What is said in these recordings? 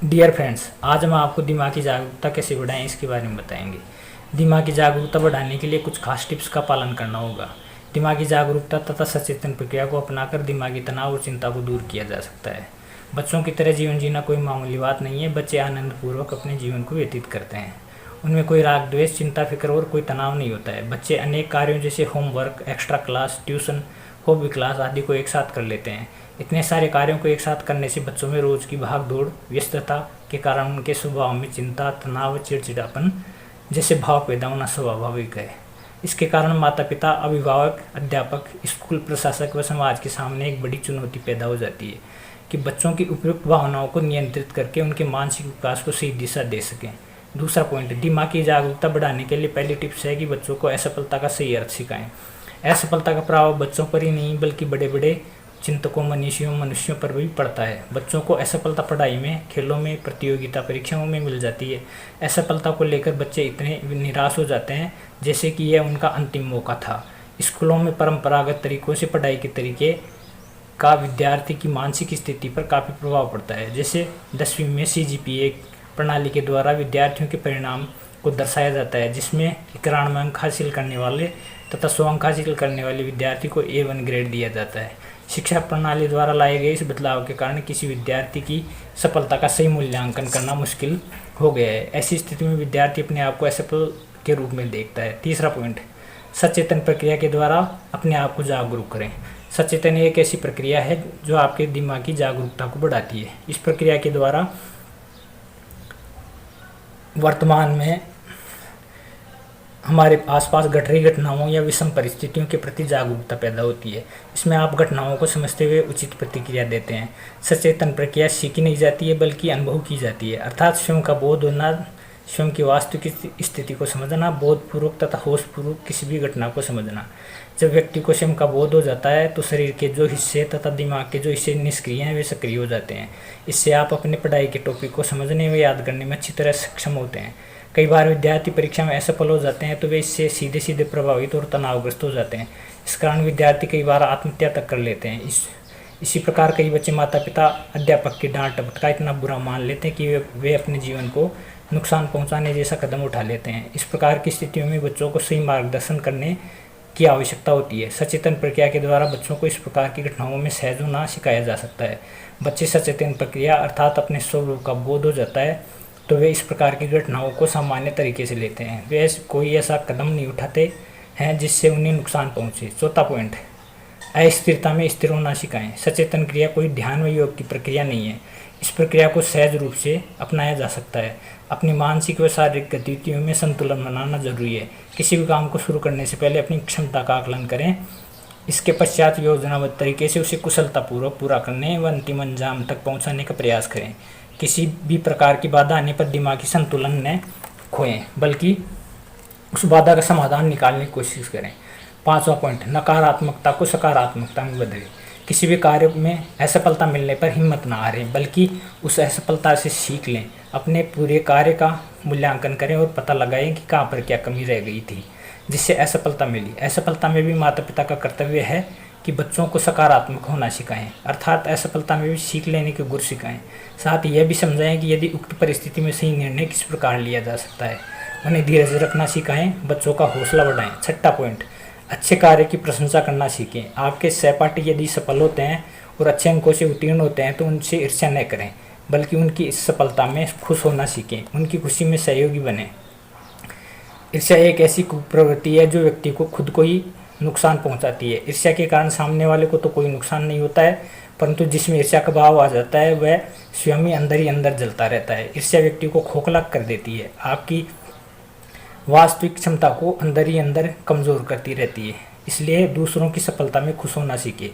Dear friends, आज हम आपको दिमागी जागरूकता कैसे बढ़ाएं इसके बारे में बताएंगे। दिमागी जागरूकता बढ़ाने के लिए कुछ खास टिप्स का पालन करना होगा। दिमागी जागरूकता तथा सचेतन प्रक्रिया को अपनाकर दिमागी तनाव और चिंता को दूर किया जा सकता है। बच्चों की तरह जीवन जीना कोई मामूली बात नहीं है। बच्चे आनंदपूर्वक अपने जीवन को व्यतीत करते हैं। उनमें कोई राग द्वेष, चिंता, फिक्र और कोई तनाव नहीं होता है। बच्चे अनेक कार्यों जैसे homework, extra class, tuition, hobby class आदि को एक साथ कर लेते हैं। इतने सारे कार्यों को एक साथ करने से बच्चों में रोज की भाग दौड़, व्यस्तता के कारण उनके स्वभाव में चिंता, तनाव, चिड़चिड़ापन जैसे भाव पैदा होना स्वाभाविक है। इसके कारण माता पिता, अभिभावक, अध्यापक, स्कूल प्रशासक व समाज के सामने एक बड़ी चुनौती पैदा हो जाती है कि बच्चों की उपयुक्त भावनाओं को नियंत्रित करके उनके मानसिक विकास को सही दिशा दे सकें। दूसरा पॉइंट, दिमागी जागरूकता बढ़ाने के लिए पहली टिप्स है कि बच्चों को असफलता का सही अर्थ सिखाएं। असफलता का प्रभाव बच्चों पर ही नहीं बल्कि बड़े बड़े चिंतकों, मनुष्यों पर भी पड़ता है। बच्चों को असफलता पढ़ाई में, खेलों में, प्रतियोगिता परीक्षाओं में मिल जाती है। असफलता को लेकर बच्चे इतने निराश हो जाते हैं जैसे कि यह उनका अंतिम मौका था। स्कूलों में परंपरागत तरीकों से पढ़ाई के तरीके का विद्यार्थी की मानसिक स्थिति पर काफ़ी प्रभाव पड़ता है। जैसे 10वीं में CGPA प्रणाली के द्वारा विद्यार्थियों के परिणाम को दर्शाया जाता है, जिसमें 91 अंक हासिल करने वाले तथा 100 अंक हासिल करने वाले विद्यार्थी को A1 ग्रेड दिया जाता है। शिक्षा प्रणाली द्वारा लाए गए इस बदलाव के कारण किसी विद्यार्थी की सफलता का सही मूल्यांकन करना मुश्किल हो गया है। ऐसी स्थिति में विद्यार्थी अपने आप को असफल के रूप में देखता है। तीसरा पॉइंट, सचेतन प्रक्रिया के द्वारा अपने आप को जागरूक करें। सचेतन एक ऐसी प्रक्रिया है जो आपके दिमाग की जागरूकता को बढ़ाती है। इस प्रक्रिया के द्वारा वर्तमान में हमारे आसपास घट रही घटनाओं या विषम परिस्थितियों के प्रति जागरूकता पैदा होती है। इसमें आप घटनाओं को समझते हुए उचित प्रतिक्रिया देते हैं। सचेतन प्रक्रिया सीखी नहीं जाती है बल्कि अनुभव की जाती है, अर्थात स्वयं का बोध होना, स्वयं की वास्तविक स्थिति को समझना, बोधपूर्वक तथा होशपूर्वक किसी भी घटना को समझना। जब व्यक्ति को स्वयं का बोध हो जाता है तो शरीर के जो हिस्से तथा दिमाग के जो हिस्से निष्क्रिय हैं वे सक्रिय हो जाते हैं। इससे आप अपने पढ़ाई के टॉपिक को समझने व याद करने में अच्छी तरह सक्षम होते हैं। कई बार विद्यार्थी परीक्षा में असफल हो जाते हैं तो वे इससे सीधे सीधे प्रभावित और तनावग्रस्त हो जाते हैं। इस कारण विद्यार्थी कई बार आत्महत्या तक कर लेते हैं। इसी प्रकार कई बच्चे माता पिता, अध्यापक की डांट का इतना बुरा मान लेते हैं कि वे अपने जीवन को नुकसान पहुंचाने जैसा कदम उठा लेते हैं। इस प्रकार की स्थितियों में बच्चों को सही मार्गदर्शन करने की आवश्यकता होती है। सचेतन प्रक्रिया के द्वारा बच्चों को इस प्रकार की घटनाओं में सहज होना सिखाया जा सकता है। बच्चे सचेतन प्रक्रिया अर्थात अपने स्वरूप का बोध हो जाता है तो वे इस प्रकार की घटनाओं को सामान्य तरीके से लेते हैं। वे कोई ऐसा कदम नहीं उठाते हैं जिससे उन्हें नुकसान पहुंचे। चौथा पॉइंट, अस्थिरता में स्थिर होना सिखाएं। सचेतन क्रिया कोई ध्यान व योग की प्रक्रिया नहीं है। इस प्रक्रिया को सहज रूप से अपनाया जा सकता है। अपनी मानसिक व शारीरिक गतिविधियों में संतुलन बनाना जरूरी है। किसी भी काम को शुरू करने से पहले अपनी क्षमता का आकलन करें। इसके पश्चात योजनाबद्ध तरीके से उसे कुशलतापूर्वक पूरा करने व अंतिम अंजाम तक पहुंचाने का प्रयास करें। किसी भी प्रकार की बाधा आने पर दिमागी संतुलन न खोएं बल्कि उस बाधा का समाधान निकालने की कोशिश करें। पांचवा पॉइंट, नकारात्मकता को सकारात्मकता में बदलें। किसी भी कार्य में असफलता मिलने पर हिम्मत न हारें बल्कि उस असफलता से सीख लें। अपने पूरे कार्य का मूल्यांकन करें और पता लगाएं कि कहाँ पर क्या कमी रह गई थी जिससे असफलता मिली। असफलता में भी माता पिता का कर्तव्य है कि बच्चों को सकारात्मक होना सिखाएं, अर्थात असफलता में भी सीख लेने के गुर सिखाएं। साथ ही यह भी समझाएं कि यदि उक्त परिस्थिति में सही निर्णय किस प्रकार लिया जा सकता है। उन्हें धीरज रखना सिखाएं, बच्चों का हौसला बढ़ाएं। छठा पॉइंट, अच्छे कार्य की प्रशंसा करना सीखें। आपके सहपाठी यदि सफल होते हैं और अच्छे अंकों से उत्तीर्ण होते हैं तो उनसे ईर्ष्या न करें बल्कि उनकी इस सफलता में खुश होना सीखें, उनकी खुशी में सहयोगी बने। ईर्ष्या एक ऐसी कुप्रवृत्ति है जो व्यक्ति को खुद को ही नुकसान पहुंचाती है। ईर्ष्या के कारण सामने वाले को तो कोई नुकसान नहीं होता है, परंतु जिसमें ईर्ष्या का भाव आ जाता है वह स्वयं ही अंदर जलता रहता है। ईर्ष्या व्यक्ति को खोखला कर देती है, आपकी वास्तविक क्षमता को अंदर ही अंदर कमजोर करती रहती है। इसलिए दूसरों की सफलता में खुश होना सीखे।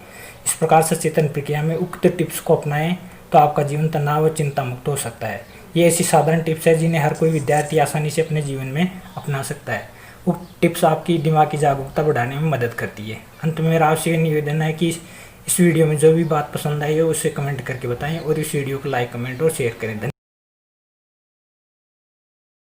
इस प्रकार सचेतन प्रक्रिया में उक्त टिप्स को अपनाएं तो आपका जीवन तनाव व चिंता मुक्त हो सकता है। ये ऐसी साधारण टिप्स है जिन्हें हर कोई विद्यार्थी आसानी से अपने जीवन में अपना सकता है। उक्त टिप्स आपकी दिमागी जागरूकता बढ़ाने में मदद करती है। अंत में मेरा आपसे निवेदन है कि इस वीडियो में जो भी बात पसंद आई हो उसे कमेंट करके बताएं और इस वीडियो को लाइक, कमेंट और शेयर करें।